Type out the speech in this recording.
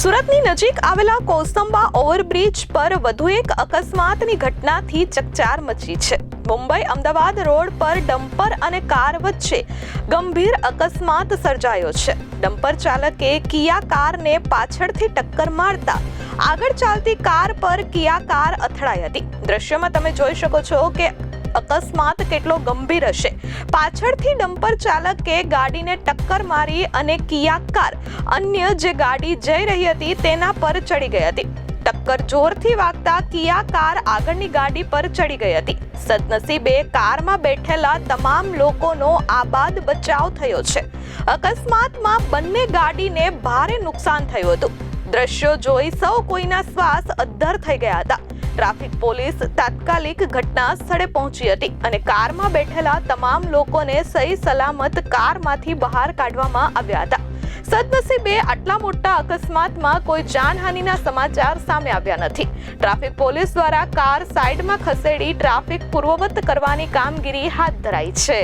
સુરતની નજીક આવેલા કોસંબા ઓવરબ્રિજ પર વધુ એક અકસ્માતની ઘટનાથી ચકચાર મચી છે। મુંબઈ અમદાવાદ રોડ પર ડમ્પર અને કાર વચ્ચે ગંભીર અકસ્માત સર્જાયો છે। ડમ્પર ચાલકે કિયા કારને પાછળથી ટક્કર મારતા આગળ ચાલતી કાર પર કિયા કાર અથડાઈ હતી। દ્રશ્યમાં તમે જોઈ શકો છો કે અકસ્માત કેટલો ગંભીર હશે। પાછળથી ડમ્પર ચાલકે ગાડીને ટક્કર મારી અને કિયા કાર અન્ય જે ગાડી જઈ રહી હતી તેના પર ચડી ગઈ હતી। ટક્કર જોરથી વાગતા કિયા કાર આગળની ગાડી પર ચડી ગઈ હતી। સદનસીબે કારમાં બેઠેલા તમામ લોકોનો આબાદ બચાવ થયો છે। અકસ્માતમાં બંને ગાડીને ભારે નુકસાન થયું હતું। દ્રશ્યો જોઈ સૌ કોઈના શ્વાસ અદ્ધર થઈ ગયા હતા। ટ્રાફિક પોલીસ તાત્કાલિક ઘટના સ્થળે પહોંચી હતી અને કારમાં બેઠેલા તમામ લોકોને સહી સલામત કારમાંથી બહાર કાઢવામાં આવ્યા હતા। સદનસીબે આટલા મોટા અકસ્માતમાં કોઈ જાનહાનિના સમાચાર સામે આવ્યા નથી। ટ્રાફિક પોલીસ દ્વારા કાર સાઈડમાં ખસેડી ટ્રાફિક પૂર્વવત કરવાની કામગીરી હાથ ધરાઈ છે।